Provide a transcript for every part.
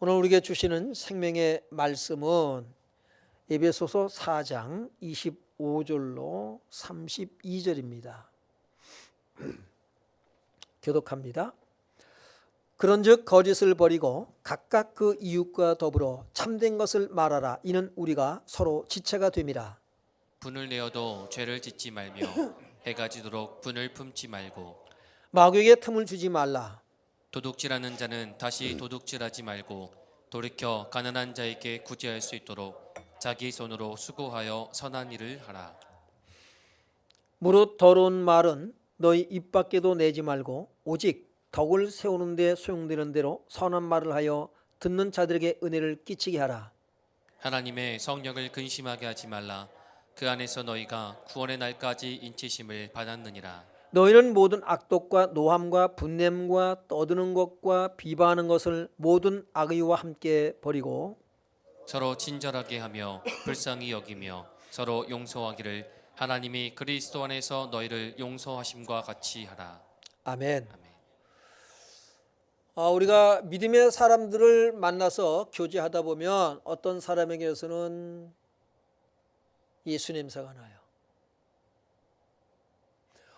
오늘 우리에게 주시는 생명의 말씀은 에베소서 4장 25절로 32절입니다. 교독합니다. 그런즉 거짓을 버리고 각각 그 이웃과 더불어 참된 것을 말하라. 이는 우리가 서로 지체가 됨이라. 분을 내어도 죄를 짓지 말며 해가 지도록 분을 품지 말고 마귀에게 틈을 주지 말라. 도둑질하는 자는 다시 도둑질하지 말고 돌이켜 가난한 자에게 구제할 수 있도록 자기 손으로 수고하여 선한 일을 하라. 무릇 더러운 말은 너희 입 밖에도 내지 말고 오직 덕을 세우는 데 소용되는 대로 선한 말을 하여 듣는 자들에게 은혜를 끼치게 하라. 하나님의 성령을 근심하게 하지 말라. 그 안에서 너희가 구원의 날까지 인치심을 받았느니라. 너희는 모든 악독과 노함과 분냄과 떠드는 것과 비방하는 것을 모든 악의와 함께 버리고 서로 친절하게 하며 불쌍히 여기며 서로 용서하기를 하나님이 그리스도 안에서 너희를 용서하심과 같이 하라. 아멘. 아멘. 우리가 믿음의 사람들을 만나서 교제하다 보면 어떤 사람에게서는 예수 냄새가 나요.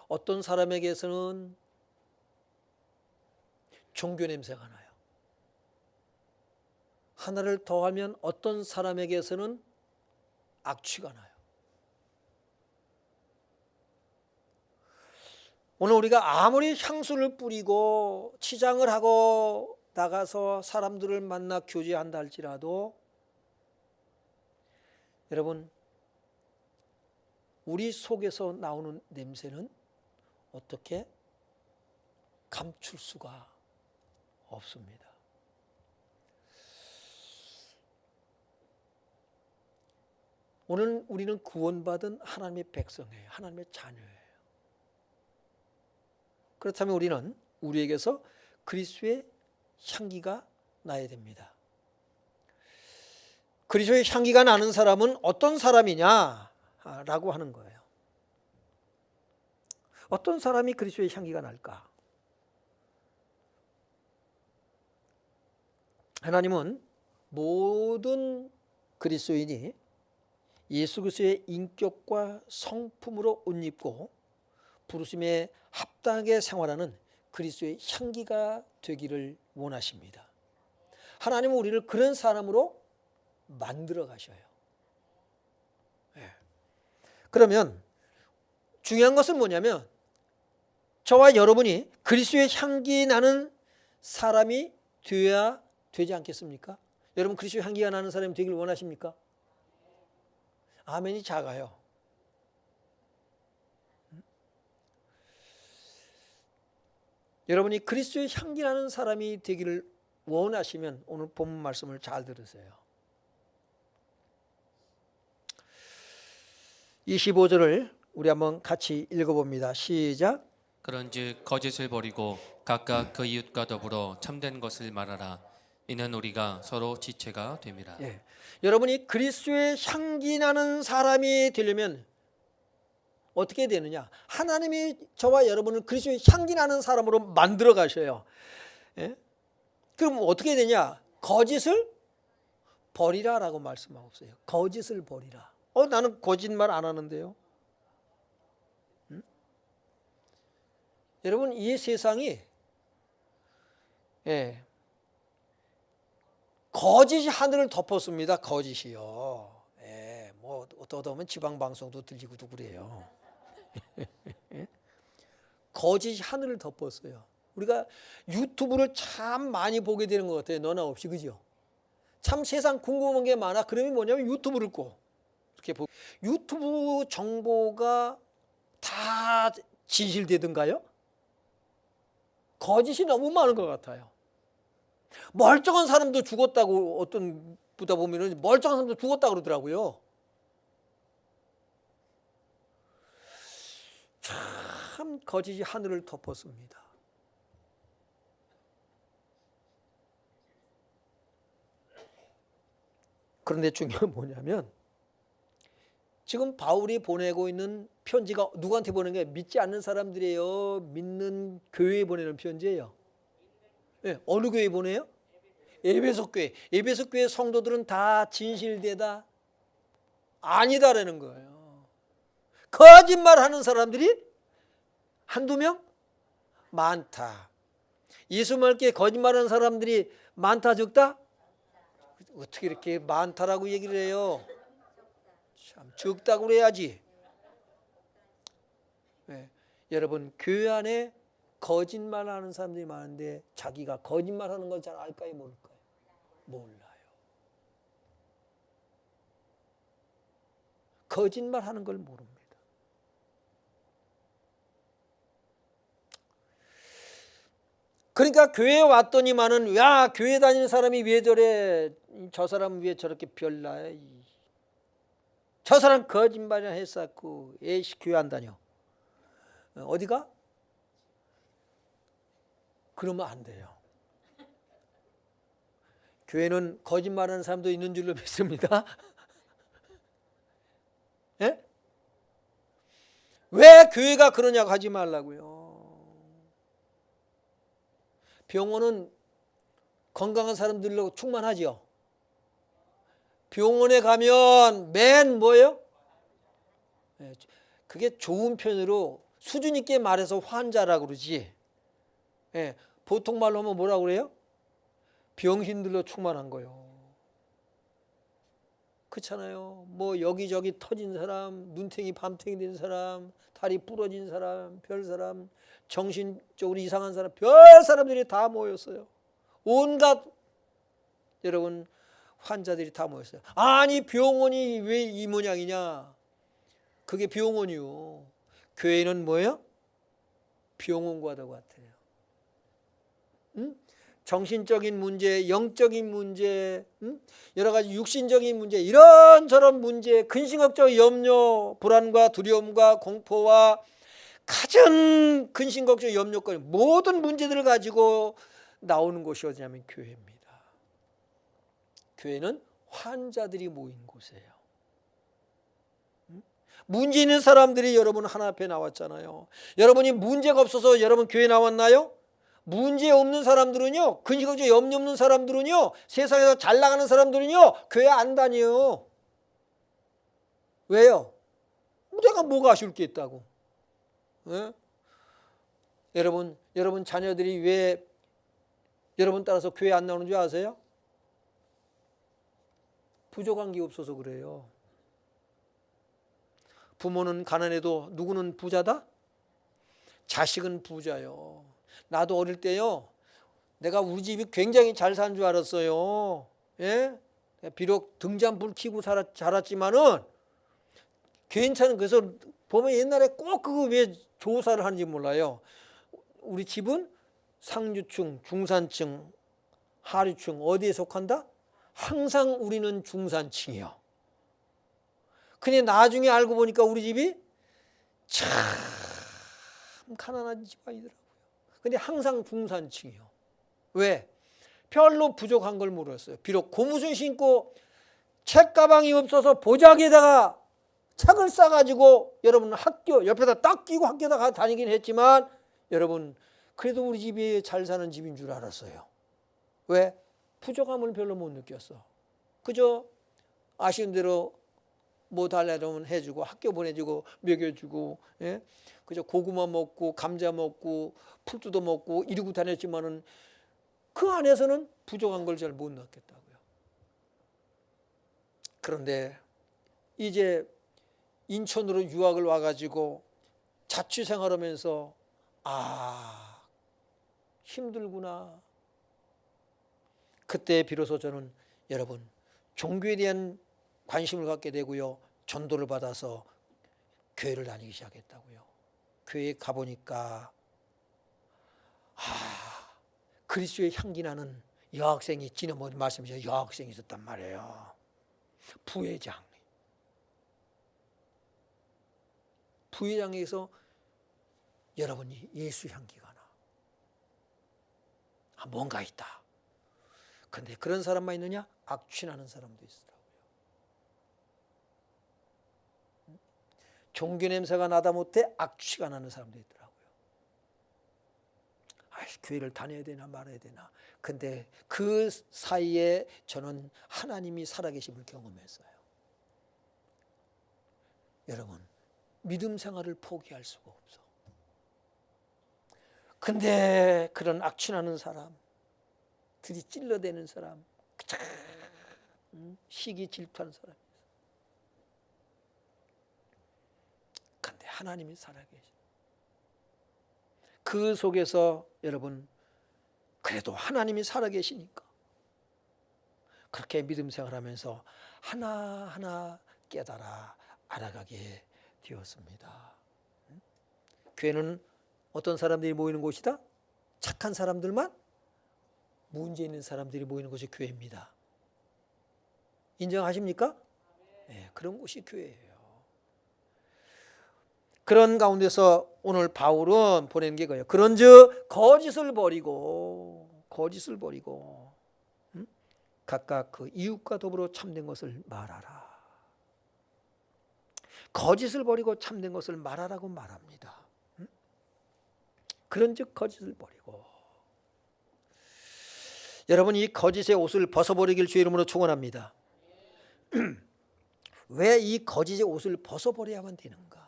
어떤 사람에게서는 종교 냄새가 나요. 하나를 더하면 어떤 사람에게서는 악취가 나요. 오늘 우리가 아무리 향수를 뿌리고 치장을 하고 나가서 사람들을 만나 교제한다 할지라도 여러분, 우리 속에서 나오는 냄새는 어떻게 감출 수가 없습니다. 오늘 우리는 구원받은 하나님의 백성이에요. 하나님의 자녀예요. 그렇다면 우리는 우리에게서 그리스도의 향기가 나야 됩니다. 그리스도의 향기가 나는 사람은 어떤 사람이냐라고 하는 거예요. 어떤 사람이 그리스도의 향기가 날까? 하나님은 모든 그리스도인이 예수 그리스도의 인격과 성품으로 옷 입고 부르심에 합당하게 생활하는 그리스도의 향기가 되기를 원하십니다. 하나님은 우리를 그런 사람으로 만들어 가셔요. 그러면 중요한 것은 뭐냐면 저와 여러분이 그리스도의 향기 나는 사람이 되어야 되지 않겠습니까? 여러분 그리스도의 향기가 나는 사람이 되기를 원하십니까? 아멘이 작아요. 여러분이 그리스도의 향기 나는 사람이 되기를 원하시면 오늘 본문 말씀을 잘 들으세요. 25절을 우리 한번 같이 읽어봅니다. 시작. 그런즉 거짓을 버리고 각각 그 이웃과 더불어 참된 것을 말하라. 이는 우리가 서로 지체가 됨이라. 여러분이 그리스도의 향기 나는 사람이 되려면 어떻게 되느냐? 하나님이 저와 여러분을 그리스도의 향기 나는 사람으로 만들어 가셔요. 그럼 어떻게 되냐? 거짓을 버리라라고 말씀하고 있어요. 거짓을 버리라. 나는 거짓말 안 하는데요. 여러분 이 세상이 거짓이 하늘을 덮었습니다. 거짓이요. 뭐 어떠다 보면 지방 방송도 들리고도 그래요. 거짓이 하늘을 덮었어요. 우리가 유튜브를 참 많이 보게 되는 것 같아요. 너나 없이, 그죠? 참 세상 궁금한 게 많아. 그러면 뭐냐면 유튜브를 꼭 이렇게 보고, 유튜브 정보가 다 진실되던가요? 거짓이 너무 많은 것 같아요. 멀쩡한 사람도 죽었다고, 어떤 보다 보면은 멀쩡한 사람도 죽었다고 그러더라고요. 참 거짓이 하늘을 덮었습니다. 그런데 중요한 건 뭐냐면 지금 바울이 보내고 있는 편지가 누구한테 보낸 게 믿지 않는 사람들이에요? 믿는 교회에 보내는 편지예요? 어느 교회에 보내요? 에베소 교회 성도들은 다 진실되다? 아니다라는 거예요. 거짓말하는 사람들이 한두 명? 많다. 예수 말게 거짓말하는 사람들이 많다 적다? 어떻게 이렇게 많다라고 얘기를 해요? 참 적다고 그래야지. 네. 여러분 교회 안에 거짓말하는 사람들이 많은데 자기가 거짓말하는 걸 잘 알까요, 모를까요? 몰라요. 거짓말하는 걸 모릅니다. 그러니까 교회에 왔더니만은 야 교회 다니는 사람이 왜 저래? 저 사람은 왜 저렇게 별나요? 저 사람 거짓말이나 했었고 에이씨 교회 안 다녀. 어디가? 그러면 안 돼요. 교회는 거짓말하는 사람도 있는 줄로 믿습니다. 예? 왜 교회가 그러냐고 하지 말라고요. 병원은 건강한 사람들로 충만하죠. 병원에 가면 맨 뭐예요? 그게 좋은 편으로 수준 있게 말해서 환자라고 그러지. 보통 말로 하면 뭐라고 그래요? 병신들로 충만한 거요. 그렇잖아요. 뭐 여기저기 터진 사람, 눈탱이 밤탱이 된 사람, 다리 부러진 사람, 별 사람, 정신적으로 이상한 사람, 별 사람들이 다 모였어요. 온갖 여러분 환자들이 다 모였어요. 아니 병원이 왜 이 모양이냐? 그게 병원이요. 교회는 뭐예요? 병원과도 같아요. 응? 정신적인 문제, 영적인 문제, 여러 가지 육신적인 문제, 이런저런 문제, 근심걱정, 염려, 불안과 두려움과 공포와 가장 근심걱정, 염려거리 모든 문제들을 가지고 나오는 곳이 어디냐면 교회입니다. 교회는 환자들이 모인 곳이에요. 문제 있는 사람들이 여러분 하나 앞에 나왔잖아요. 여러분이 문제가 없어서 여러분 교회 나왔나요? 문제 없는 사람들은요, 근심걱정 염려 없는 사람들은요, 세상에서 잘 나가는 사람들은요 교회 안 다녀요. 왜요? 내가 뭐가 아쉬울 게 있다고. 예? 여러분 자녀들이 왜 여러분 따라서 교회 안 나오는 줄 아세요? 부족한 게 없어서 그래요. 부모는 가난해도 누구는 부자다? 자식은 부자요. 나도 어릴 때요, 내가 우리 집이 굉장히 잘 산 줄 알았어요. 예? 비록 등잔불 켜고 자랐지만은 괜찮은. 그래서 보면 옛날에 꼭 그거 왜 조사를 하는지 몰라요. 우리 집은 상류층, 중산층, 하류층 어디에 속한다? 항상 우리는 중산층이요. 근데 나중에 알고 보니까 우리 집이 참 가난한 집안이더라고요. 근데 항상 중산층이요. 왜? 별로 부족한 걸 모르겠어요. 비록 고무신 신고 책가방이 없어서 보자기에다가 책을 싸가지고 여러분 학교 옆에다 딱 끼고 학교에다 다니긴 했지만 여러분 그래도 우리 집이 잘 사는 집인 줄 알았어요. 왜? 부족함을 별로 못 느꼈어. 그저 아쉬운 대로 뭐 달라면 해주고 학교 보내주고 먹여주고, 예? 그저 고구마 먹고 감자 먹고 풀 뜯어 먹고 이러고 다녔지만은 그 안에서는 부족한 걸 잘 못 느꼈다고요. 그런데 이제 인천으로 유학을 와가지고 자취생활하면서 아 힘들구나. 그때 비로소 저는 여러분 종교에 대한 관심을 갖게 되고요. 전도를 받아서 교회를 다니기 시작했다고요. 교회에 가보니까 그리스도의 향기 나는 여학생이 지난번에 말씀하신 여학생이 있었단 말이에요. 부회장에서 여러분이 예수 향기가 나. 뭔가 있다. 그런데 그런 사람만 있느냐? 악취나는 사람도 있더라고요. 종교 냄새가 나다 못해 악취가 나는 사람도 있더라고요. 교회를 다녀야 되나 말아야 되나. 근데 그 사이에 저는 하나님이 살아계심을 경험했어요. 여러분, 믿음 생활을 포기할 수가 없어. 근데 그런 악취나는 사람, 들이 찔러대는 사람, 시기 질투하는 사람이 있어. 근데 하나님이 살아계셔. 그 속에서 여러분, 그래도 하나님이 살아계시니까 그렇게 믿음 생활하면서 하나하나 깨달아 알아가게 되었습니다. 교회는 어떤 사람들이 모이는 곳이다? 착한 사람들만, 문제 있는 사람들이 모이는 곳이 교회입니다. 인정하십니까? 네, 그런 곳이 교회예요. 그런 가운데서 오늘 바울은 보내는 게 그거예요. 그런즉 거짓을 버리고 각각 그 이웃과 더불어 참된 것을 말하라. 거짓을 버리고 참된 것을 말하라고 말합니다. 그런즉 거짓을 버리고. 여러분, 이 거짓의 옷을 벗어버리길 주의 이름으로 축원합니다. 왜 이 거짓의 옷을 벗어버려야만 되는가?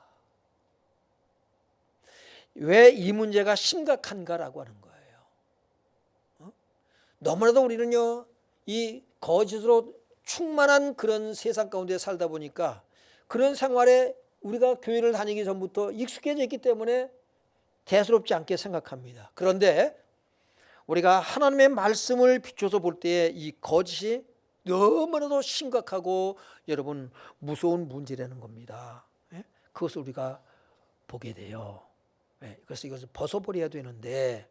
왜 이 문제가 심각한가라고 하는 거예요. 너무나도 우리는요, 이 거짓으로 충만한 그런 세상 가운데 살다 보니까 그런 생활에 우리가 교회를 다니기 전부터 익숙해져 있기 때문에 대수롭지 않게 생각합니다. 그런데 우리가 하나님의 말씀을 비춰서 볼 때에 이 거짓이 너무나도 심각하고 여러분 무서운 문제라는 겁니다. 그것을 우리가 보게 돼요. 그래서 이것을 벗어버려야 되는데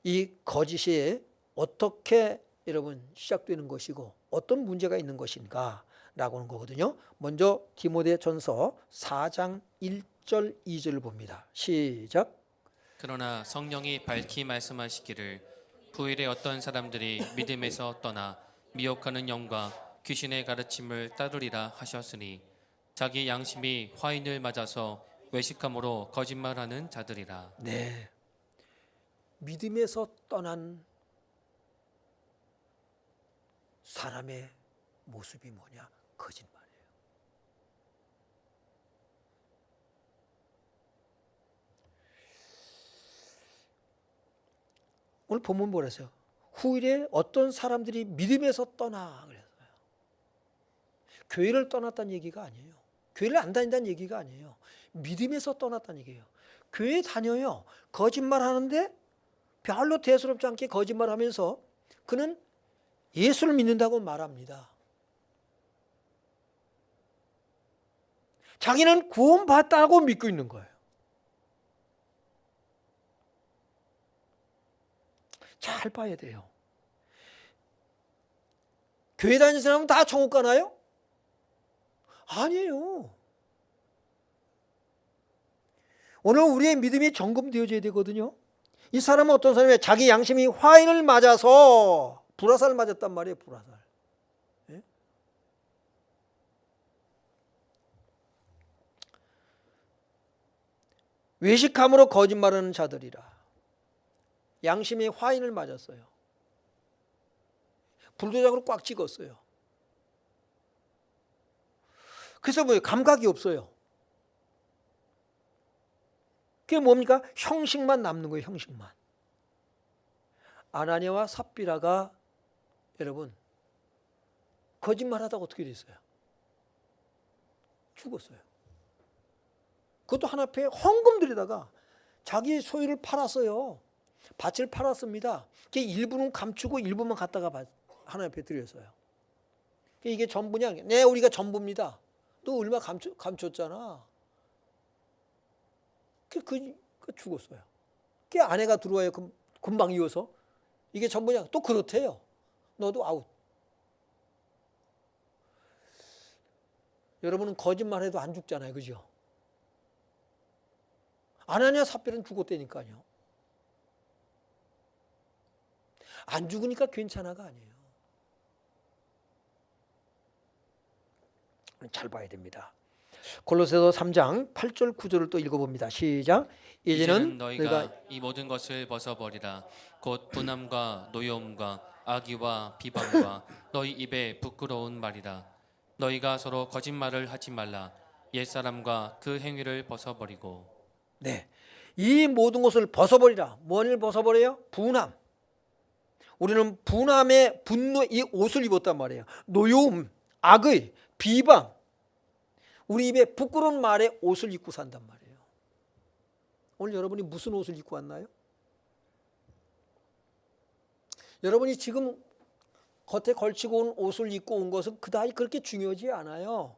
이 거짓이 어떻게 여러분 시작되는 것이고 어떤 문제가 있는 것인가 라고 하는 거거든요. 먼저 디모데전서 4장 1절 2절을 봅니다. 시작. 그러나 성령이 밝히 말씀하시기를 후일에 어떤 사람들이 믿음에서 떠나 미혹하는 영과 귀신의 가르침을 따르리라 하셨으니 자기 양심이 화인을 맞아서 외식함으로 거짓말하는 자들이라. 네, 믿음에서 떠난 사람의 모습이 뭐냐? 거짓말이에요. 오늘 본문 보라세요. 후일에 어떤 사람들이 믿음에서 떠나 그랬어요. 교회를 떠났다는 얘기가 아니에요. 교회를 안 다닌다는 얘기가 아니에요. 믿음에서 떠났다는 얘기예요. 교회 다녀요. 거짓말하는데 별로 대수롭지 않게 거짓말하면서 그는 예수를 믿는다고 말합니다. 자기는 구원받았다고 믿고 있는 거예요. 잘 봐야 돼요. 교회 다니는 사람은 다 천국 가나요? 아니에요. 오늘 우리의 믿음이 점검되어져야 되거든요. 이 사람은 어떤 사람이에요? 자기 양심이 화인을 맞아서 불화살을 맞았단 말이에요. 불화살. 예? 외식함으로 거짓말하는 자들이라. 양심이 화인을 맞았어요. 불도장으로 꽉 찍었어요. 그래서 뭐예요? 감각이 없어요. 그게 뭡니까? 형식만 남는 거예요. 형식만. 아나니아와 삽비라가 여러분 거짓말하다가 어떻게 됐어요? 죽었어요. 그것도 하나 앞에 헌금 들이다가 자기 소유를 팔았어요. 밭을 팔았습니다. 그게 일부는 감추고 일부만 갖다가 하나 앞에 드렸어요. 이게 전부냐? 네, 우리가 전부입니다. 너 얼마 감췄잖아. 그 죽었어요. 그 아내가 들어와요. 금방 이어서. 이게 전부냐? 또 그렇대요. 너도 아웃. 여러분은 거짓말해도 안 죽잖아요. 그죠? 아나니아 삽비라는 죽었다니까요. 안 죽으니까 괜찮아가 아니에요. 잘 봐야 됩니다. 골로새서 3장 8절 9절을 또 읽어봅니다. 시작. 이제는 너희가 이 모든 것을 벗어버리라. 곧 분함과 노여움과 악의와 비방과 너희 입에 부끄러운 말이라. 너희가 서로 거짓말을 하지 말라. 옛사람과 그 행위를 벗어버리고. 네, 이 모든 것을 벗어버리라. 뭐를 벗어버려요? 분함. 우리는 분함의 분노 이 옷을 입었단 말이에요. 노여움, 악의, 비방. 우리 입에 부끄러운 말의 옷을 입고 산단 말이에요. 오늘 여러분이 무슨 옷을 입고 왔나요? 여러분이 지금 겉에 걸치고 온 옷을 입고 온 것은 그다지 그렇게 중요하지 않아요.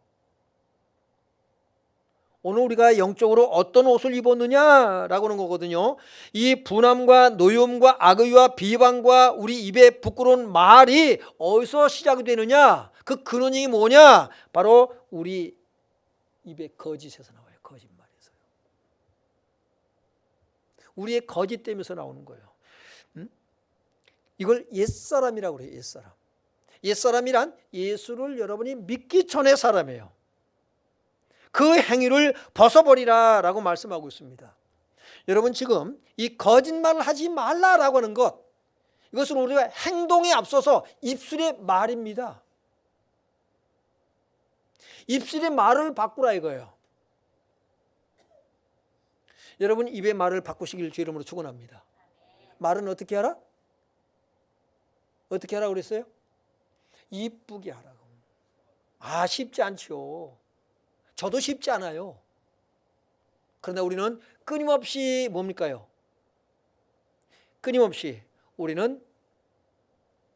오늘 우리가 영적으로 어떤 옷을 입었느냐라고 하는 거거든요. 이 분함과 노여움과 악의와 비방과 우리 입에 부끄러운 말이 어디서 시작이 되느냐? 그 근원이 뭐냐? 바로 우리 입에 거짓에서 나와요. 거짓말에서요. 우리의 거짓 때문에서 나오는 거예요. 이걸 옛사람이라고 그래요. 옛사람. 옛사람이란 예수를 여러분이 믿기 전의 사람이에요. 그 행위를 벗어버리라 라고 말씀하고 있습니다. 여러분 지금 이 거짓말을 하지 말라라고 하는 것, 이것은 우리가 행동에 앞서서 입술의 말입니다. 입술의 말을 바꾸라 이거예요. 여러분 입의 말을 바꾸시길 주 이름으로 축원합니다. 말은 어떻게 하라? 어떻게 하라고 그랬어요? 이쁘게 하라고. 아, 쉽지 않죠. 저도 쉽지 않아요. 그러나 우리는 끊임없이 뭡니까요? 끊임없이 우리는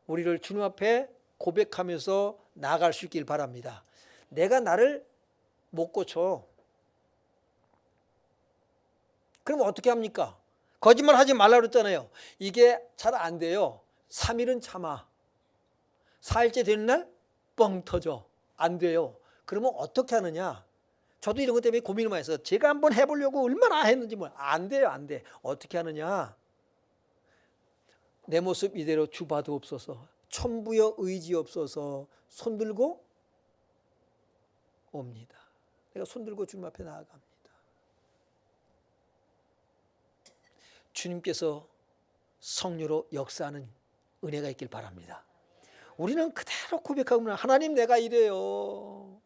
우리를 주님 앞에 고백하면서 나아갈 수 있길 바랍니다. 내가 나를 못 고쳐. 그럼 어떻게 합니까? 거짓말 하지 말라고 그랬잖아요. 이게 잘 안 돼요. 3일은 참아. 4일째 되는 날 뻥 터져. 안 돼요. 그러면 어떻게 하느냐? 저도 이런 것 때문에 고민을 많이 했어요. 제가 한번 해보려고 얼마나 했는지 안 돼요. 안 돼. 어떻게 하느냐? 내 모습 이대로 주봐도 없어서 천부여 의지 없어서 손들고 옵니다. 내가 손들고 주님 앞에 나아갑니다. 주님께서 성령으로 역사하는 은혜가 있길 바랍니다. 우리는 그대로 고백하고 하나님 내가 이래요.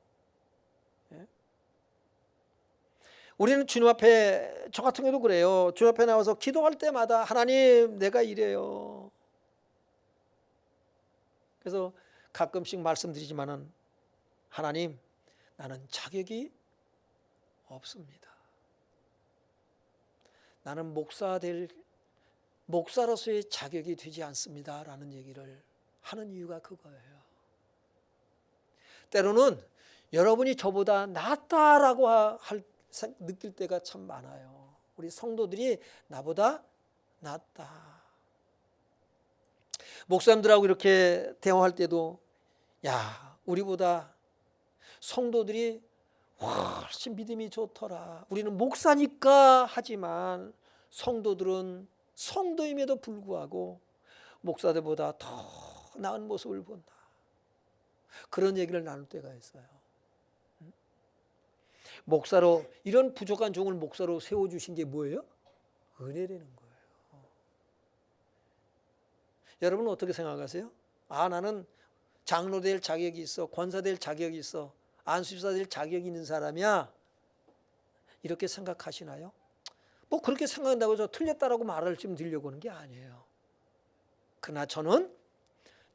우리는 주님 앞에, 저 같은 경우도 그래요. 주님 앞에 나와서 기도할 때마다 하나님 내가 이래요. 그래서 가끔씩 말씀드리지만은 하나님 나는 자격이 없습니다. 나는 목사로서의 자격이 되지 않습니다 라는 얘기를 하는 이유가 그거예요. 때로는 여러분이 저보다 낫다라고 느낄 때가 참 많아요. 우리 성도들이 나보다 낫다. 목사님들하고 이렇게 대화할 때도 야, 우리보다 성도들이 훨씬 믿음이 좋더라. 우리는 목사니까 하지만 성도들은 성도임에도 불구하고 목사들보다 더 나은 모습을 본다. 그런 얘기를 나눌 때가 있어요. 목사로 이런 부족한 종을 목사로 세워주신 게 뭐예요? 은혜라는 거예요. 여러분은 어떻게 생각하세요? 아, 나는 장로 될 자격이 있어, 권사 될 자격이 있어, 안수집사 될 자격이 있는 사람이야. 이렇게 생각하시나요? 뭐 그렇게 생각한다고 해서 틀렸다라고 말을 좀 드리려고 하는 게 아니에요. 그러나 저는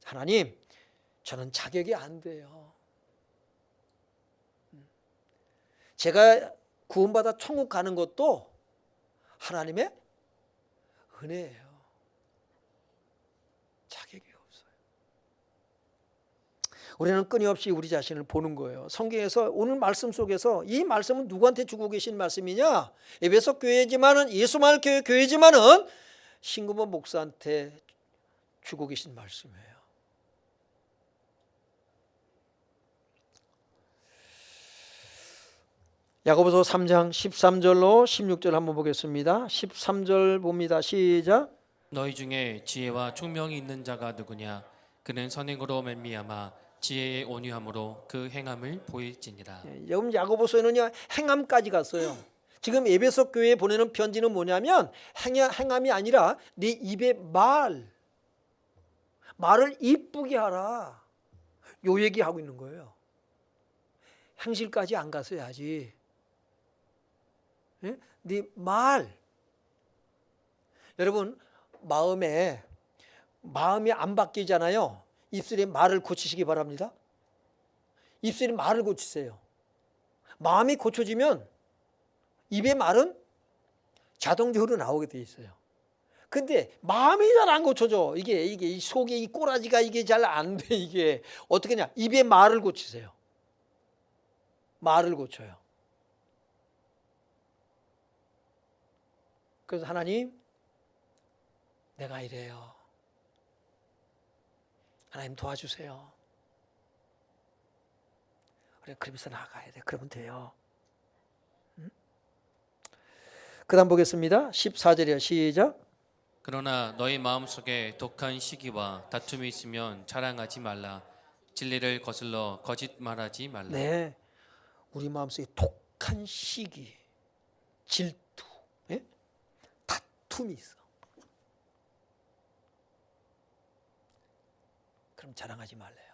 하나님, 저는 자격이 안 돼요. 제가 구원받아 천국 가는 것도 하나님의 은혜예요. 자격이 없어요. 우리는 끊임없이 우리 자신을 보는 거예요. 성경에서 오늘 말씀 속에서 이 말씀은 누구한테 주고 계신 말씀이냐? 에베소 교회지만은 예수만을 교회지만은 신금원 목사한테 주고 계신 말씀이에요. 야고보서 3장 13절로 16절 한번 보겠습니다. 13절 봅니다. 시작. 너희 중에 지혜와 총명이 있는 자가 누구냐? 그는 선행으로 말미암아 지혜의 온유함으로 그 행함을 보일지니라. 지금 야고보서에는요 행함까지 갔어요. 지금 에베소 교회에 보내는 편지는 뭐냐면 행함이 아니라 네 입의 말을 이쁘게 하라, 요 얘기하고 있는 거예요. 행실까지 안 갔어요 아직. 예? 네 말. 여러분 마음이 안 바뀌잖아요. 입술의 말을 고치시기 바랍니다. 입술의 말을 고치세요. 마음이 고쳐지면 입의 말은 자동적으로 나오게 돼 있어요. 근데 마음이 잘 안 고쳐져. 이게 이 속에 이 꼬라지가 이게 잘 안 돼. 이게 어떻게 냐? 입의 말을 고치세요. 말을 고쳐요. 그래서 하나님, 내가 이래요. 하나님 도와주세요. 그래, 그러면서 나가야 돼. 그러면 돼요. 그 다음 보겠습니다. 14절이요. 시작. 그러나 너희 마음속에 독한 시기와 다툼이 있으면 자랑하지 말라. 진리를 거슬러 거짓말하지 말라. 네, 우리 마음속에 독한 시기, 질투, 예? 다툼이 있어. 그럼 자랑하지 말래요.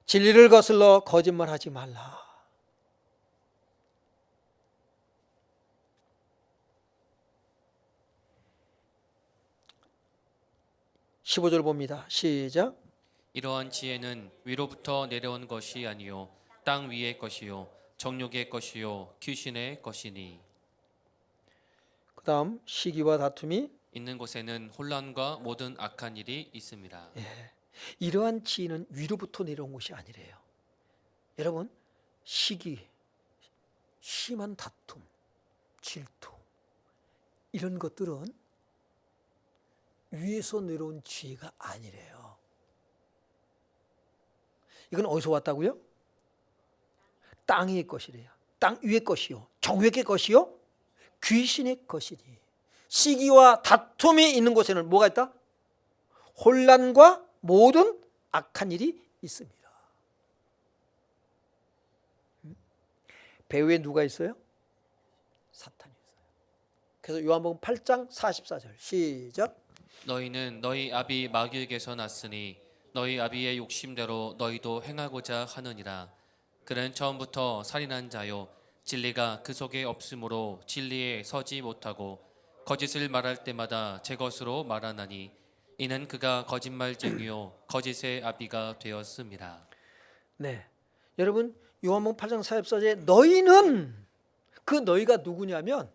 진리를 거슬러 거짓말하지 말라. 15절 봅니다. 시작. 이러한 지혜는 위로부터 내려온 것이 아니요 땅 위의 것이요 정욕의 것이요 귀신의 것이니. 그 다음 시기와 다툼이 있는 곳에는 혼란과 모든 악한 일이 있습니다. 이러한 지혜는 위로부터 내려온 것이 아니래요. 여러분, 시기, 심한 다툼, 질투 이런 것들은 위에서 내려온 지혜가 아니래요. 이건 어디서 왔다고요? 땅의 것이래요. 땅 위의 것이요, 정욕의 것이요, 귀신의 것이니. 시기와 다툼이 있는 곳에는 뭐가 있다? 혼란과 모든 악한 일이 있습니다. 배후에 누가 있어요? 사탄이 있어요. 그래서 요한복음 8장 44절 시작. 너희는 너희 아비 마귀에게서 났으니 너희 아비의 욕심대로 너희도 행하고자 하느니라. 그는 처음부터 살인한 자요 진리가 그 속에 없으므로 진리에 서지 못하고 거짓을 말할 때마다 제 것으로 말하나니 이는 그가 거짓말쟁이요 거짓의 아비가 되었습니다. 네, 여러분 요한복음 8장 44절에 너희는, 그 너희가 누구냐면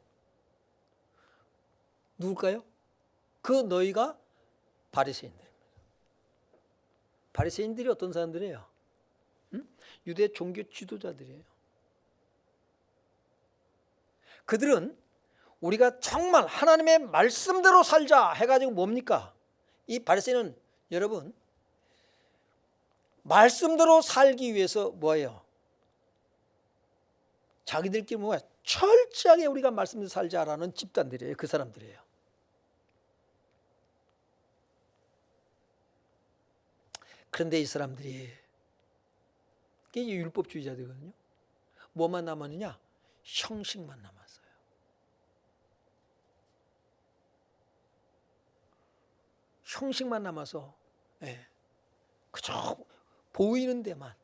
누굴까요? 그 너희가 바리새인들입니다. 바리새인들이 어떤 사람들이에요? 유대 종교 지도자들이에요. 그들은 우리가 정말 하나님의 말씀대로 살자 해가지고 뭡니까? 이 바리새인은 여러분 말씀대로 살기 위해서 뭐예요? 자기들끼리 뭐야? 철저하게 우리가 말씀대로 살자라는 집단들이에요. 그 사람들이에요. 그런데 이 사람들이 이게 율법주의자들이거든요. 뭐만 남았느냐? 형식만 남았어요. 형식만 남아서 그저 보이는 데만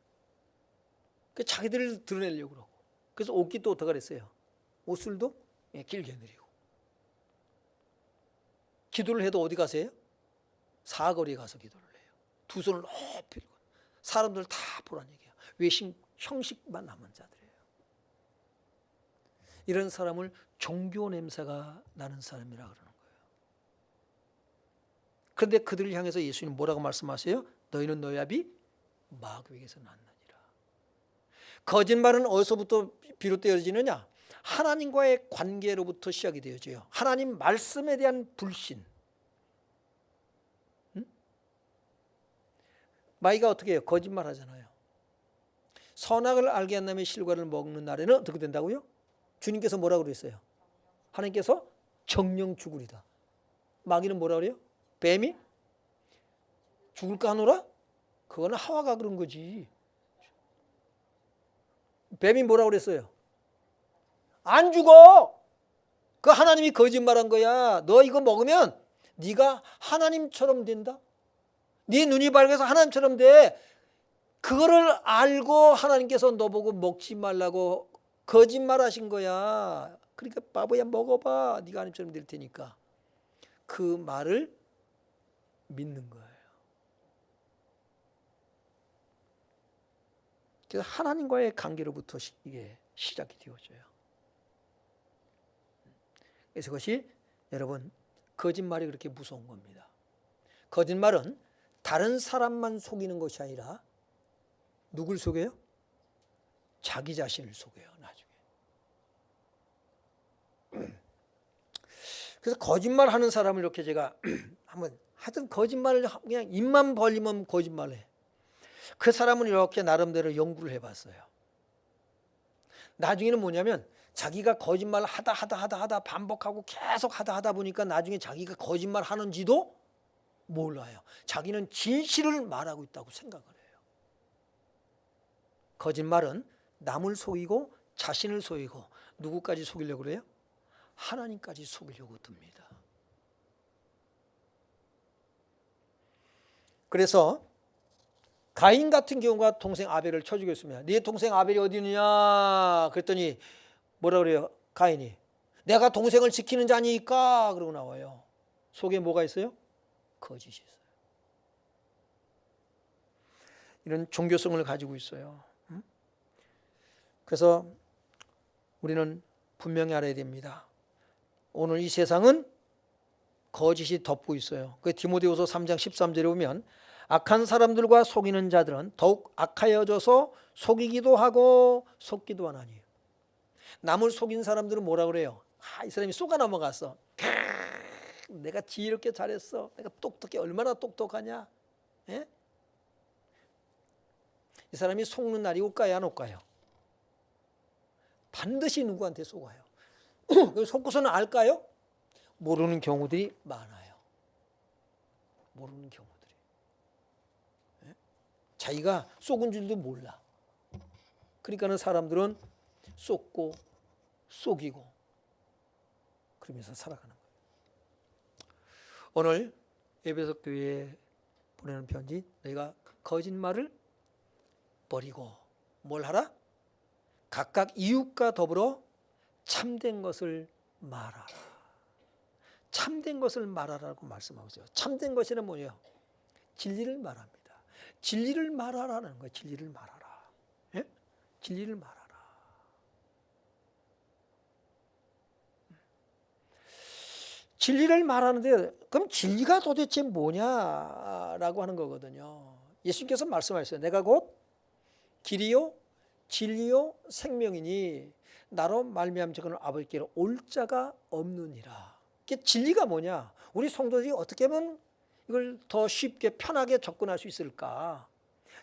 자기들을 드러내려고 그러고. 그래서 옷깃 또 어떻게 그랬어요? 옷술도 길게 내리고. 기도를 해도 어디 가세요? 사거리에 가서 기도를 해요. 두 손을 높이 들고 사람들 다 보라는 얘기야. 왜 형식만 남은 자들이에요. 이런 사람을 종교 냄새가 나는 사람이라 그러는 거예요. 그런데 그들을 향해서 예수님 뭐라고 말씀하세요? 너희는 너희 아비 마귀에게서 났느니라. 거짓말은 어디서부터 비롯되어지느냐? 하나님과의 관계로부터 시작이 되어져요. 하나님 말씀에 대한 불신. 마귀가 어떻게 해요? 거짓말 하잖아요. 선악을 알게 한 다음에 실과를 먹는 날에는 어떻게 된다고요? 주님께서 뭐라고 그랬어요? 하나님께서 정령 죽으리다. 마귀는 뭐라 그래요? 뱀이 죽을까 하노라? 그거는 하와가 그런 거지. 뱀이 뭐라 그랬어요? 안 죽어. 그 하나님이 거짓말한 거야. 너 이거 먹으면 네가 하나님처럼 된다. 네 눈이 밝아서 하나님처럼 돼. 그거를 알고 하나님께서 너보고 먹지 말라고 거짓말하신 거야. 그러니까 바보야 먹어봐. 네가 하나님처럼 될 테니까. 그 말을 믿는 거예요. 그래서 하나님과의 관계로부터 이게 시작이 되어져요. 그래서 그것이 여러분 거짓말이 그렇게 무서운 겁니다. 거짓말은 다른 사람만 속이는 것이 아니라 누굴 속여요? 자기 자신을 속여요. 나중에. 그래서 거짓말하는 사람을 이렇게 제가 한번 하여튼 거짓말을 그냥 입만 벌리면 거짓말해. 그 사람은 이렇게 나름대로 연구를 해봤어요. 나중에는 뭐냐면 자기가 거짓말을 하다 반복하고 계속 하다 보니까 나중에 자기가 거짓말 하는지도 몰라요. 자기는 진실을 말하고 있다고 생각을 해요. 거짓말은 남을 속이고 자신을 속이고 누구까지 속이려고 그래요? 하나님까지 속이려고 듭니다. 그래서 가인 같은 경우가 동생 아벨을 쳐 죽였습니다. 네 동생 아벨이 어디 있느냐 그랬더니 뭐라 그래요? 가인이 내가 동생을 지키는 자니까 그러고 나와요. 속에 뭐가 있어요? 거짓이 있어요. 이런 종교성을 가지고 있어요. 그래서 우리는 분명히 알아야 됩니다. 오늘 이 세상은 거짓이 덮고 있어요. 그 디모데후서 3장 13절에 보면 악한 사람들과 속이는 자들은 더욱 악하여져서 속이기도 하고 속기도 하나니. 남을 속인 사람들은 뭐라 그래요? 이 사람이 속아 넘어갔어. 내가 지혜롭게 잘했어. 내가 똑똑해. 얼마나 똑똑하냐? 예? 이 사람이 속는 날이 올까요? 안 올까요? 반드시 누구한테 속아요. 속고서는 알까요? 모르는 경우들이 많아요. 모르는 경우들이. 예? 자기가 속은 줄도 몰라. 그러니까는 사람들은 속고 속이고 그러면서 살아가는 거예요. 오늘 에베소 교회에 보내는 편지, 너희가 거짓말을 버리고 뭘 하라? 각각 이웃과 더불어 참된 것을 말하라. 참된 것을 말하라고 말씀하고 있어요. 참된 것이란 뭐예요? 진리를 말합니다. 진리를 말하라는 거예요. 진리를 말하라. 예? 진리를 말하라. 진리를 말하는데 그럼 진리가 도대체 뭐냐라고 하는 거거든요. 예수님께서 말씀하셨어요. 내가 곧 길이요 진리요 생명이니 나로 말미암은 자는 아버지께로 올 자가 없느니라. 이게 진리가 뭐냐? 우리 성도들이 어떻게 하면 이걸 더 쉽게 편하게 접근할 수 있을까?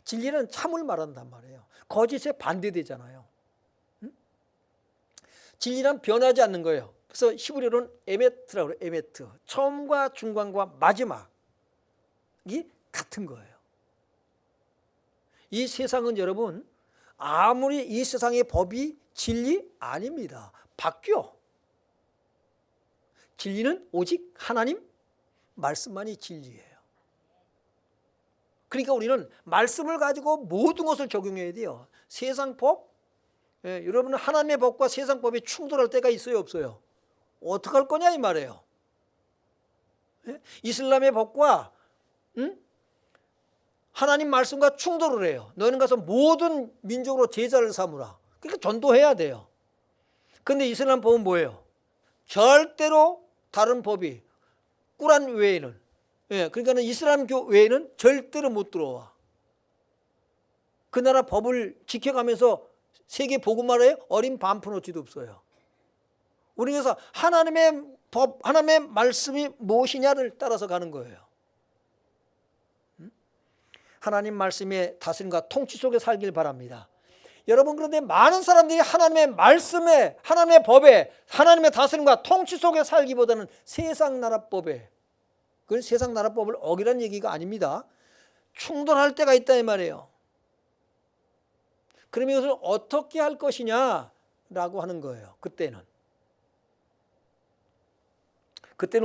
진리는 참을 말한단 말이에요. 거짓에 반대되잖아요. 진리란 변하지 않는 거예요. 그래서 히브리어로는 에메트라고 그래요. 에메트. 처음과 중간과 마지막이 같은 거예요. 이 세상은 여러분 아무리 이 세상의 법이 진리 아닙니다. 바뀌어. 진리는 오직 하나님 말씀만이 진리예요. 그러니까 우리는 말씀을 가지고 모든 것을 적용해야 돼요. 세상 법, 여러분은 하나님의 법과 세상 법이 충돌할 때가 있어요, 없어요? 어떡할 거냐 이 말이에요. 이슬람의 법과 하나님 말씀과 충돌을 해요. 너희는 가서 모든 민족으로 제자를 삼으라. 그러니까 전도해야 돼요. 그런데 이슬람 법은 뭐예요? 절대로 다른 법이 꾸란 외에는, 그러니까 이슬람교 외에는 절대로 못 들어와. 그 나라 법을 지켜가면서 세계 복음화에 어린 반푼어치도 없어요. 우리 그래서 하나님의 법, 하나님의 말씀이 무엇이냐를 따라서 가는 거예요. 하나님 말씀의 다스림과 통치 속에 살길 바랍니다. 여러분, 그런데 많은 사람들이 하나님의 말씀에, 하나님의 법에, 하나님의 다스림과 통치 속에 살기보다는 세상 나라 법에 그건 세상 나라법을 어기란 얘기가 아닙니다. 충돌할 때가 있다 이 말이에요. 그러면 이것을 어떻게 할 것이냐라고 하는 거예요. 그때는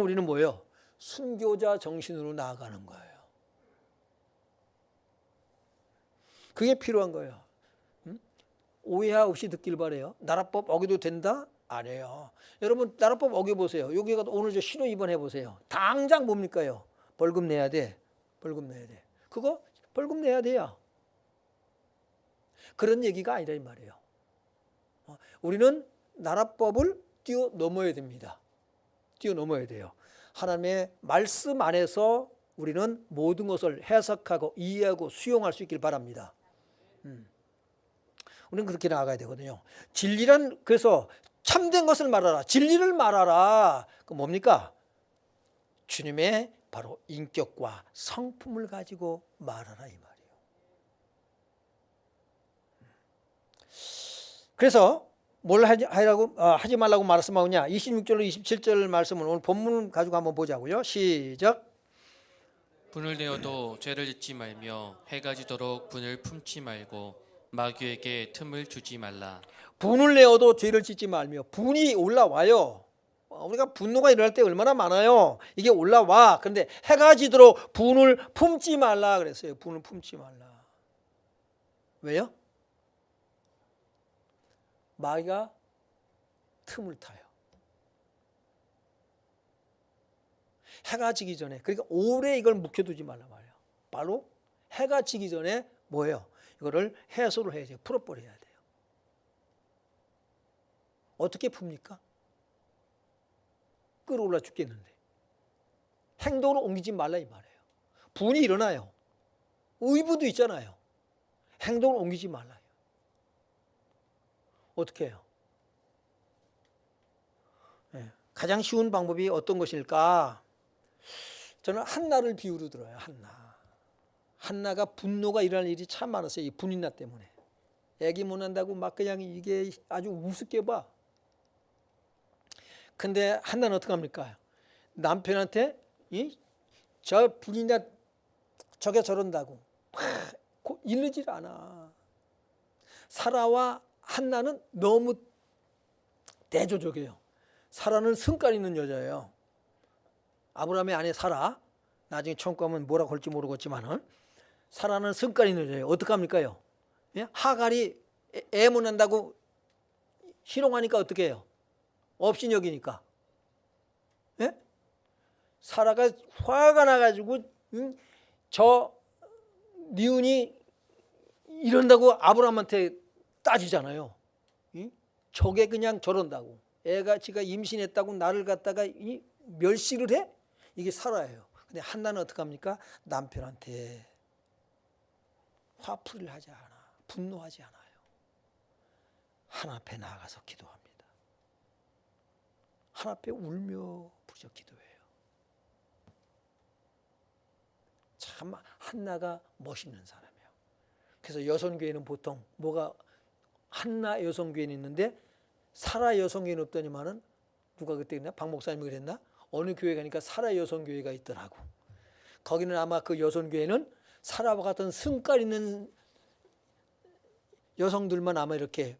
우리는 뭐예요? 순교자 정신으로 나아가는 거예요. 그게 필요한 거예요. 오해 없이 듣길 바래요. 나라법 어겨도 된다? 아니에요. 여러분 나라법 어겨보세요. 여기 가서 오늘 저 신호 위반해 보세요. 당장 뭡니까요? 벌금 내야 돼. 벌금 내야 돼. 그거 벌금 내야 돼요. 그런 얘기가 아니라 이 말이에요. 우리는 나라법을 뛰어넘어야 됩니다. 뛰어넘어야 돼요. 하나님의 말씀 안에서 우리는 모든 것을 해석하고 이해하고 수용할 수 있길 바랍니다. 우리는 그렇게 나아가야 되거든요. 진리란, 그래서 참된 것을 말하라, 진리를 말하라. 그 뭡니까? 주님의 바로 인격과 성품을 가지고 말하라 이 말이에요. 그래서 뭘 하지 말라고 말씀하느냐? 26절로 27절 말씀을 오늘 본문 가지고 한번 보자고요. 시작. 분을 내어도 죄를 짓지 말며 해가 지도록 분을 품지 말고 마귀에게 틈을 주지 말라. 분을 내어도 죄를 짓지 말며. 분이 올라와요. 우리가 분노가 일어날 때 얼마나 많아요. 이게 올라와. 그런데 해가 지도록 분을 품지 말라 그랬어요. 분을 품지 말라. 왜요? 마귀가 틈을 타요. 해가 지기 전에, 그러니까 오래 이걸 묵혀두지 말라 말이에요. 바로 해가 지기 전에 뭐예요? 이거를 해소를 해야 돼요. 풀어버려야 돼요. 어떻게 풉니까? 끌어올라 죽겠는데. 행동으로 옮기지 말라 이 말이에요. 분이 일어나요. 의부도 있잖아요. 행동을 옮기지 말라. 어떻게 해요? 가장 쉬운 방법이 어떤 것일까? 저는 한나를 비유로 들어요. 한나가 분노가 일어날 일이 참 많았어요. 이 분인나 때문에. 애기 못 난다고 막 그냥 이게 아주 우습게 봐. 근데 한나는 어떻게 합니까? 남편한테 저 분인나 저게 저런다고 이르질 않아. 사라와 한나는 너무 대조적이에요. 사라는 성깔 있는 여자예요. 아브라함의 아내 사라, 나중에 처음 가면 뭐라고 할지 모르겠지만은 사라는 성깔 있는 여자예요. 어떻게 합니까요? 하갈이 애 못 난다고 희롱하니까 어떻게 해요? 업신여기니까. 사라가 화가 나가지고 저 니은이 이런다고 아브라함한테 따지잖아요. 저게 그냥 저런다고. 애가 지가 임신했다고 나를 갖다가 멸시를 해? 이게 사라예요. 근데 한나는 어떻게 합니까? 남편한테 화풀이를 하지 않아. 분노하지 않아요. 하나님 앞에 나아가서 기도합니다. 하나님 앞에 울며 부르짖어 기도해요. 참 한나가 멋있는 사람이에요. 그래서 여성교회는 보통 뭐가 한나 여성교회는 있는데 사라 여성교회는 없더니만은 누가 그때 그랬나? 박 목사님이 그랬나? 어느 교회 가니까 사라 여성교회가 있더라고. 거기는 아마 그 여성교회는 사라와 같은 성깔 있는 여성들만 아마 이렇게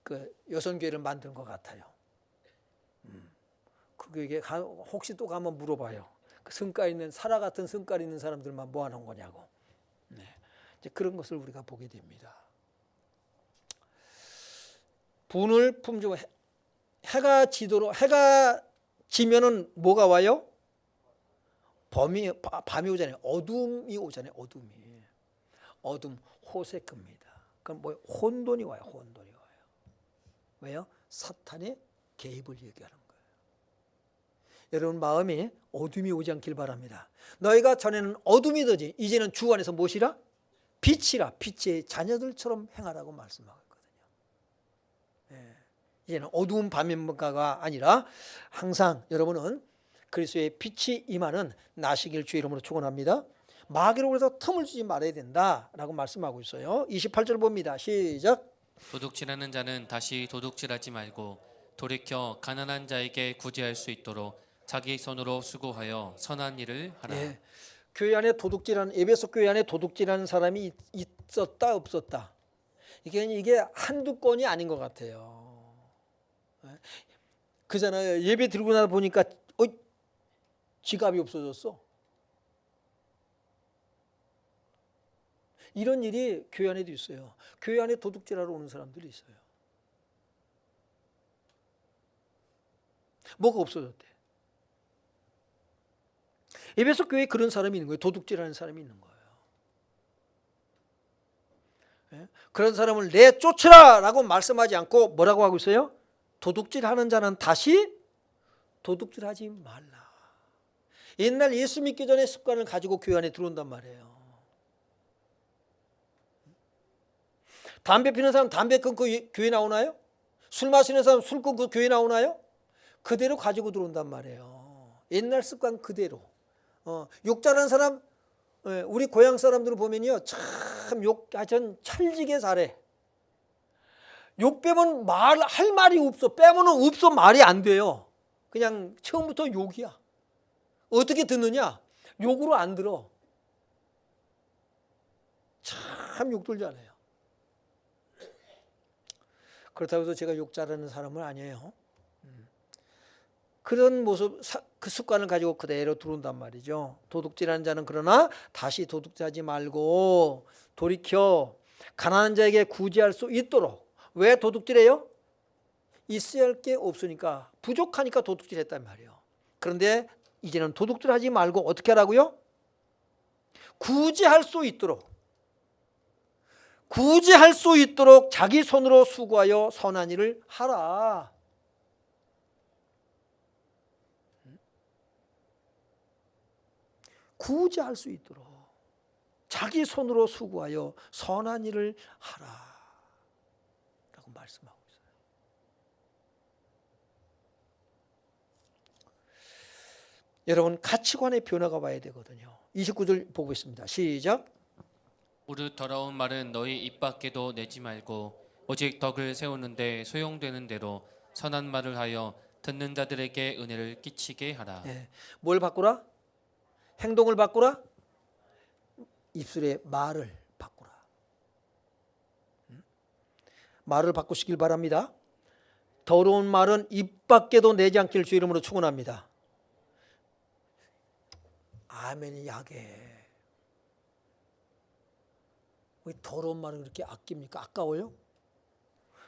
그 여성교회를 만든 것 같아요. 그 교회에 혹시 또 가면 물어봐요. 그 성깔 있는 사라 같은 성깔 있는 사람들만 모아놓은 거냐고. 네. 이제 그런 것을 우리가 보게 됩니다. 분을 품주고 해가 지면은 뭐가 와요? 밤이 오잖아요. 어둠이 오잖아요. 어둠 호세크입니다. 그럼 뭐 혼돈이 와요. 왜요? 사탄의 개입을 얘기하는 거예요. 여러분 마음에 어둠이 오지 않길 바랍니다. 너희가 전에는 어둠이더니 이제는 주 안에서 무엇이라? 빛이라. 빛의 자녀들처럼 행하라고 말씀하고 있거든요. 이제는 어두운 밤인가가 아니라 항상 여러분은 그리스도의 빛이 임하는 나시길 주의 이름으로 축원합니다. 마귀로부터 틈을 주지 말아야 된다라고 말씀하고 있어요. 28절 봅니다. 시작. 도둑질하는 자는 다시 도둑질하지 말고 돌이켜 가난한 자에게 구제할 수 있도록 자기 손으로 수고하여 선한 일을 하라. 예. 교회 안에 도둑질하는 에베소 교회 안에 도둑질하는 사람이 있었다 없었다. 이게 한두 건이 아닌 것 같아요. 그잖아요. 예배 드리고 나서 보니까 지갑이 없어졌어. 이런 일이 교회 안에도 있어요. 교회 안에 도둑질하러 오는 사람들이 있어요. 뭐가 없어졌대. 에베소 교회에 그런 사람이 있는 거예요. 도둑질하는 사람이 있는 거예요. 예? 그런 사람을 내쫓으라 라고 말씀하지 않고 뭐라고 하고 있어요? 도둑질하는 자는 다시 도둑질하지 말라. 옛날 예수 믿기 전에 습관을 가지고 교회 안에 들어온단 말이에요. 담배 피는 사람 담배 끊고 교회 나오나요? 술 마시는 사람 술 끊고 교회 나오나요? 그대로 가지고 들어온단 말이에요. 옛날 습관 그대로. 욕 잘하는 사람, 우리 고향 사람들을 보면요, 참 하여튼 찰지게 잘해. 욕 빼면 할 말이 없어. 빼면은 없어. 말이 안 돼요. 그냥 처음부터 욕이야. 어떻게 듣느냐? 욕으로 안 들어. 참 욕들 잘해요. 그렇다고 해서 제가 욕 잘하는 사람은 아니에요. 그런 모습, 그 습관을 가지고 그대로 들어온단 말이죠. 도둑질하는 자는 그러나 다시 도둑질하지 말고 돌이켜 가난한 자에게 구제할 수 있도록. 왜 도둑질해요? 있어야 할 게 없으니까, 부족하니까 도둑질했단 말이에요. 그런데 이제는 도둑질하지 말고 어떻게 하라고요? 구제할 수 있도록. 구제할 수 있도록 자기 손으로 수고하여 선한 일을 하라. 구제할 수 있도록 자기 손으로 수고하여 선한 일을 하라 라고 말씀하고 있어요. 여러분, 가치관의 변화가 와야 되거든요. 29절 보고 있습니다. 시작. 무릇 더러운 말은 너희 입 밖에도 내지 말고 오직 덕을 세우는데 소용되는 대로 선한 말을 하여 듣는 자들에게 은혜를 끼치게 하라. 네. 뭘 바꾸라? 행동을 바꾸라? 입술의 말을 바꾸라. 말을 바꾸시길 바랍니다. 더러운 말은 입 밖에도 내지 않기를 주 이름으로 축원합니다. 아멘이 약해. 왜 더러운 말을 그렇게 아낍니까? 아까워요?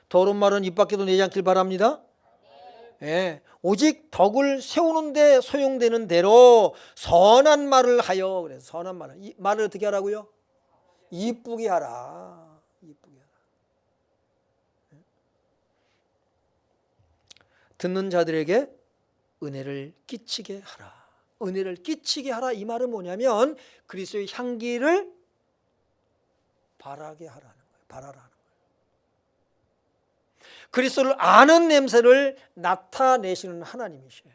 더러운 말은 입 밖에도 내지 않길 바랍니다. 예, 오직 덕을 세우는데 소용되는 대로 선한 말을 하여. 그래서 선한 말을, 이 말을 어떻게 하라고요? 이쁘게 하라. 이쁘게 하라. 듣는 자들에게 은혜를 끼치게 하라. 은혜를 끼치게 하라. 이 말은 뭐냐면 그리스도의 향기를 바라게 하라는 거예요. 바라라는 거예요. 그리스도를 아는 냄새를 나타내시는 하나님이셔요.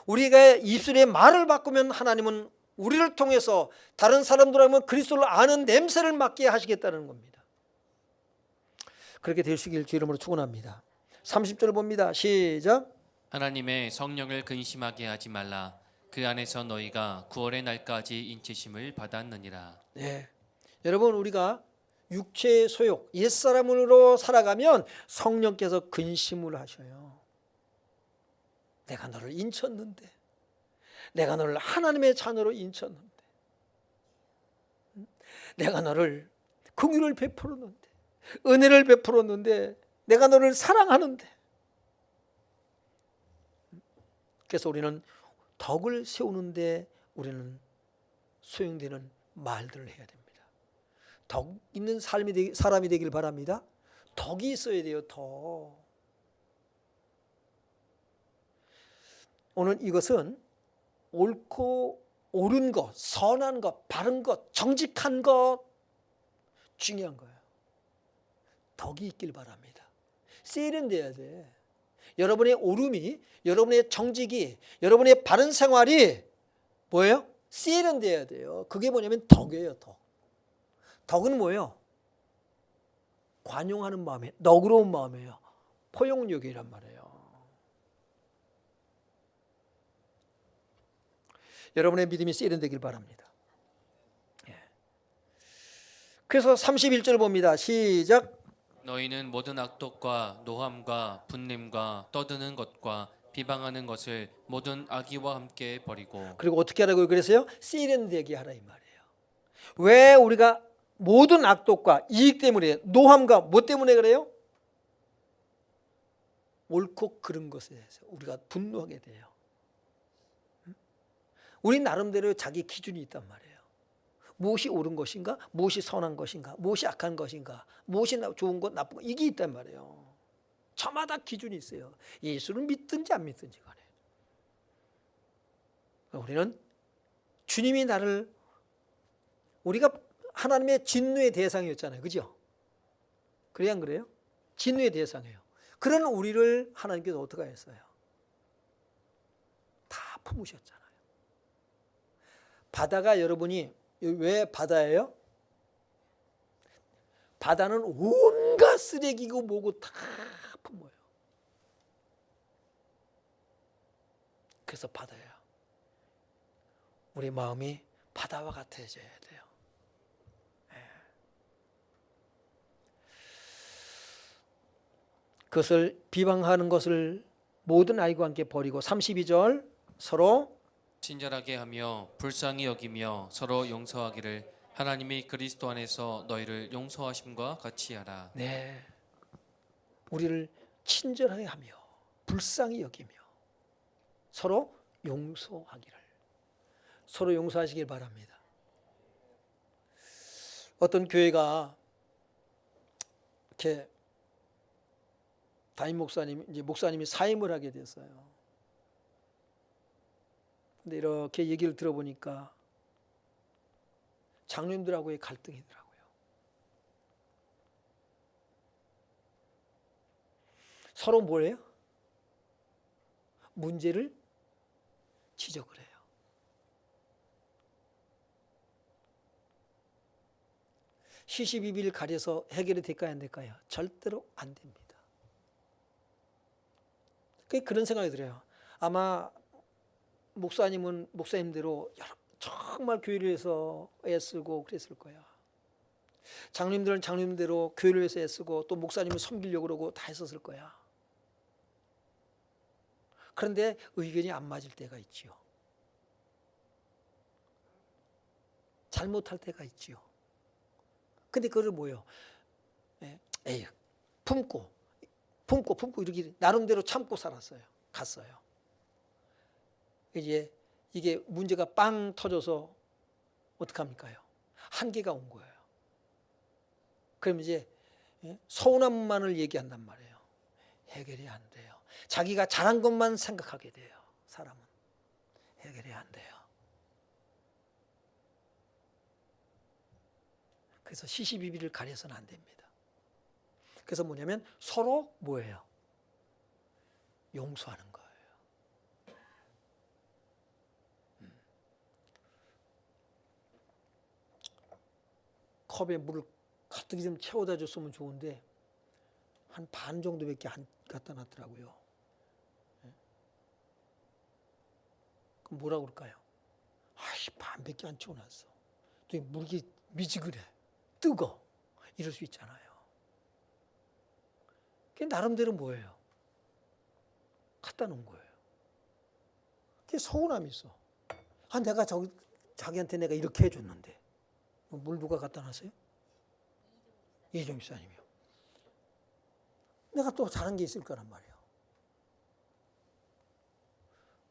우리가 입술의 말을 바꾸면 하나님은 우리를 통해서 다른 사람들하면 그리스도를 아는 냄새를 맡게 하시겠다는 겁니다. 그렇게 되시길 주 이름으로 축원합니다. 30절 봅니다. 시작. 하나님의 성령을 근심하게 하지 말라. 그 안에서 너희가 구원의 날까지 인치심을 받았느니라. 네. 여러분, 우리가 육체의 소욕, 옛사람으로 살아가면 성령께서 근심을 하셔요. 내가 너를 인쳤는데, 내가 너를 하나님의 자녀로 인쳤는데, 내가 너를 긍휼을 베풀었는데, 은혜를 베풀었는데, 내가 너를 사랑하는데. 그래서 우리는 덕을 세우는데 우리는 소용되는 말들을 해야 됩니다. 덕 있는 사람이 되길 바랍니다. 덕이 있어야 돼요. 덕. 오늘 이것은 옳고 옳은 것, 선한 것, 바른 것, 정직한 것 중요한 거예요. 덕이 있길 바랍니다. 세련돼야 돼. 여러분의 옳음이, 여러분의 정직이, 여러분의 바른 생활이 뭐예요? 세련돼야 돼요. 그게 뭐냐면 덕이에요. 덕. 덕은 뭐예요? 관용하는 마음이에요. 너그러운 마음이에요. 포용력이란 말이에요. 여러분의 믿음이 세련되길 바랍니다. 그래서 31절 봅니다. 시작. 너희는 모든 악독과 노함과 분냄과 떠드는 것과 비방하는 것을 모든 악의와 함께 버리고. 그리고 어떻게 하라고요? 그래서요, 세련되게 하라 이 말이에요. 왜 우리가 모든 악독과 이익 때문에, 노함과 뭐 때문에 그래요? 옳고 그른 것에 대해서 우리가 분노하게 돼요. 우리 나름대로 자기 기준이 있단 말이에요. 무엇이 옳은 것인가? 무엇이 선한 것인가? 무엇이 악한 것인가? 무엇이 좋은 것, 나쁜 것, 이게 있단 말이에요. 저마다 기준이 있어요. 예수를 믿든지 안 믿든지 간에. 우리는 주님이 나를, 우리가 하나님의 진노의 대상이었잖아요. 그죠? 그래야 안 그래요? 진노의 대상이에요. 그런 우리를 하나님께서 어떻게 했어요? 다 품으셨잖아요. 바다가, 여러분이 왜 바다예요? 바다는 온갖 쓰레기고 뭐고 다 품어요. 그래서 바다예요. 우리 마음이 바다와 같아져야 돼요. 그것을 비방하는 것을 모든 아이와 함께 버리고 32절 서로 친절하게 하며 불쌍히 여기며 서로 용서하기를 하나님이 그리스도 안에서 너희를 용서하심과 같이 하라. 네, 우리를 친절하게 하며 불쌍히 여기며 서로 용서하기를, 서로 용서하시길 바랍니다. 어떤 교회가 이렇게 담임 목사님이 사임을 하게 됐어요. 근데 이렇게 얘기를 들어보니까 장로님들하고의 갈등이더라고요. 서로 뭐래요? 문제를 지적을 해요. 시시비비를 가려서 해결이 될까요, 안 될까요? 절대로 안 됩니다. 그런 생각이 들어요. 아마 목사님대로 정말 교회를 위해서 애쓰고 그랬을 거야. 장로님들은 장로님대로 교회를 위해서 애쓰고 또 목사님을 섬기려고 그러고 다 했었을 거야. 그런데 의견이 안 맞을 때가 있지요. 잘못할 때가 있지요. 근데 그걸 뭐예요? 에이, 품고 이렇게 나름대로 참고 살았어요. 갔어요. 이제 이게 문제가 빵 터져서 어떡합니까요? 한계가 온 거예요. 그럼 이제 서운함만을 얘기한단 말이에요. 해결이 안 돼요. 자기가 잘한 것만 생각하게 돼요. 사람은 해결이 안 돼요. 그래서 시시비비를 가려서는 안 됩니다. 그래서 뭐냐면 서로 뭐예요? 용서하는 거예요. 컵에 물을 가득 좀 채워다 줬으면 좋은데 한 반 정도밖에 안 갖다 놨더라고요. 그럼 뭐라고 그럴까요? 아이, 반밖에 안 채워놨어. 또 물이 미지근해, 뜨거, 이럴 수 있잖아요. 그게 나름대로 뭐예요? 갖다 놓은 거예요. 그게 서운함이 있어. 아, 내가 자기한테 내가 이렇게 해줬는데 물 누가 갖다 놨어요? 이종 집사님이요. 내가 또 잘한 게 있을 거란 말이에요.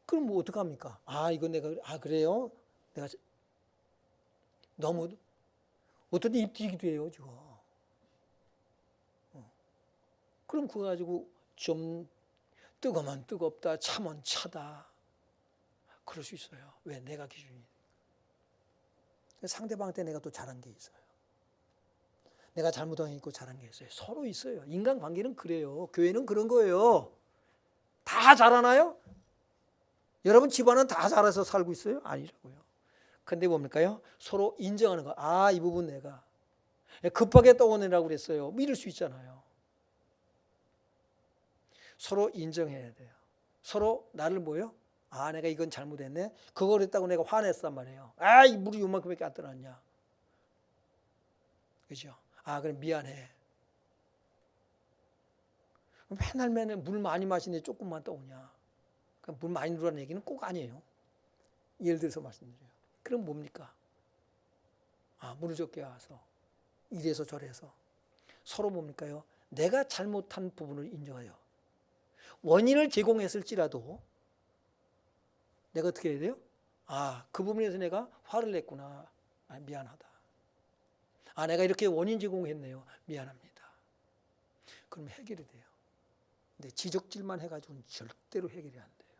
그럼 뭐 어떡합니까? 아, 이거 내가, 그래요? 내가 너무, 어떤 입 튀기도 해요, 지금. 그럼 그거 가지고 좀 뜨거면 뜨겁다, 차면 차다. 그럴 수 있어요. 왜? 내가 기준이. 상대방한테 내가 또 잘한 게 있어요. 내가 잘못한 게 있고 잘한 게 있어요. 서로 있어요. 인간관계는 그래요. 교회는 그런 거예요. 다 잘하나요? 여러분 집안은 다 잘해서 살고 있어요? 아니라고요. 근데 뭡니까요? 서로 인정하는 거. 아, 이 부분 내가 급하게 떠오내라고 그랬어요. 뭐 이럴 수 있잖아요. 서로 인정해야 돼요. 서로 나를 뭐요? 아, 내가 이건 잘못했네. 그걸 했다고 내가 화냈단 말이에요. 아, 이 물이 요만큼밖에 안 떠났냐. 그죠? 아, 그럼 미안해. 맨날 물 많이 마시는데 조금만 떠오냐. 그럼 물 많이 들어라는 얘기는 꼭 아니에요. 예를 들어서 말씀드려요. 그럼 뭡니까? 아, 물을 적게 와서 이래서 저래서 서로 뭡니까요? 내가 잘못한 부분을 인정해요. 원인을 제공했을지라도 내가 어떻게 해야 돼요? 아, 그 부분에서 내가 화를 냈구나. 아, 미안하다. 아, 내가 이렇게 원인 제공했네요. 미안합니다. 그럼 해결이 돼요. 근데 지적질만 해가지고는 절대로 해결이 안 돼요.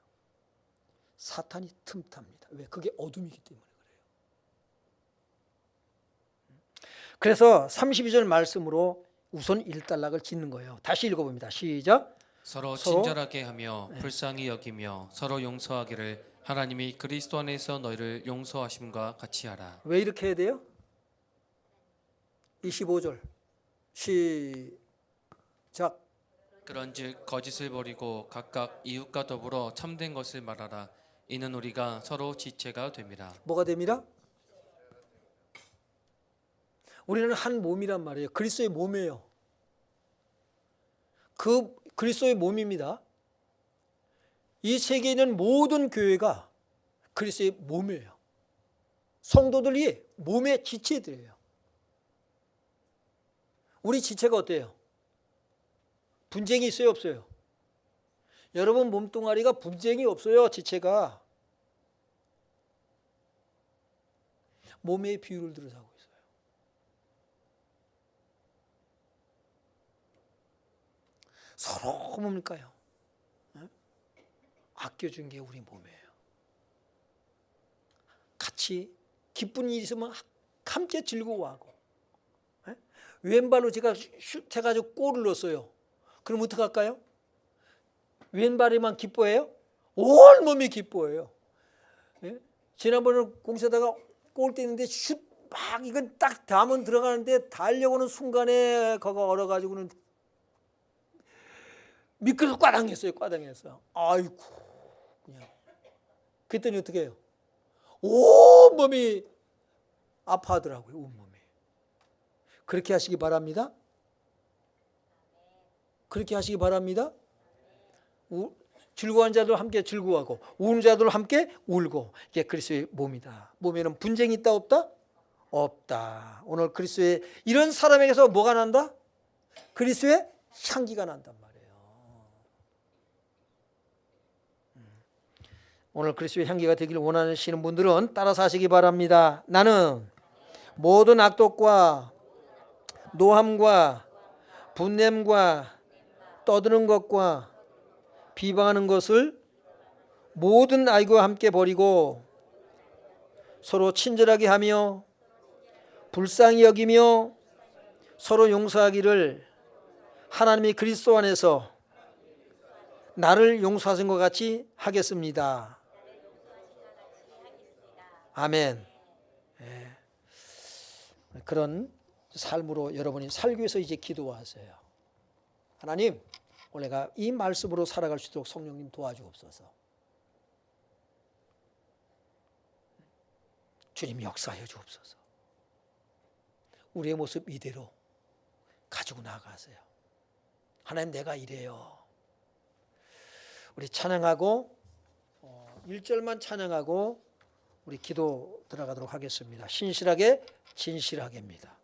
사탄이 틈탑니다. 왜? 그게 어둠이기 때문에 그래요. 그래서 32절 말씀으로 우선 일단락을 짓는 거예요. 다시 읽어봅니다. 시작. 서로 친절하게 하며 불쌍히 여기며 서로 용서하기를 하나님이 그리스도 안에서 너희를 용서하심과 같이 하라. 왜 이렇게 해야 돼요? 25절 시작. 그런즉 거짓을 버리고 각각 이웃과 더불어 참된 것을 말하라. 이는 우리가 서로 지체가 됨이라. 뭐가 됩니다? 우리는 한 몸이란 말이에요. 그리스도의 몸이에요. 그 그리스도의 몸입니다. 이 세계에 있는 모든 교회가 그리스도의 몸이에요. 성도들이 몸의 지체들이에요. 우리 지체가 어때요? 분쟁이 있어요, 없어요? 여러분 몸뚱아리가 분쟁이 없어요, 지체가. 몸의 비율을 들어서 하고 있어요. 서로 뭡니까요? 아껴준 게 우리 몸이에요. 같이 기쁜 일이 있으면 함께 즐거워하고. 왼발로 제가 슛 해가지고 골을 넣었어요. 그럼 어떡할까요? 왼발에만 기뻐해요? 온 몸이 기뻐해요. 지난번에 공사다가 골 때리는데 슛 막 이건 딱 담은 들어가는데 달려오는 순간에 그거 얼어가지고는 미끄러서 꽈당했어요. 꽈당했어. 아이고 그냥. 그랬더니 어떻게 해요? 온 몸이 아파하더라고요. 온 몸이. 그렇게 하시기 바랍니다. 그렇게 하시기 바랍니다. 즐거운 자들 함께 즐거워하고 우는 자들 함께 울고 이게 그리스도의 몸이다. 몸에는 분쟁이 있다 없다? 없다. 오늘 그리스도의 이런 사람에게서 뭐가 난다? 그리스도의 향기가 난단 말이에요. 오늘 그리스도의 향기가 되기를 원하시는 분들은 따라서 하시기 바랍니다. 나는 모든 악독과 노함과 분냄과 떠드는 것과 비방하는 것을 모든 악과 함께 버리고 서로 친절하게 하며 불쌍히 여기며 서로 용서하기를 하나님이 그리스도 안에서 나를 용서하신 것 같이 하겠습니다. 아멘. 네. 그런 삶으로 여러분이 살기 위해서 이제 기도하세요. 하나님, 오늘 내가 이 말씀으로 살아갈 수 있도록 성령님 도와주옵소서. 주님 역사해 주옵소서. 우리의 모습 이대로 가지고 나가세요. 하나님 내가 이래요. 우리 찬양하고 1절만 찬양하고 우리 기도 들어가도록 하겠습니다. 신실하게 진실하게입니다.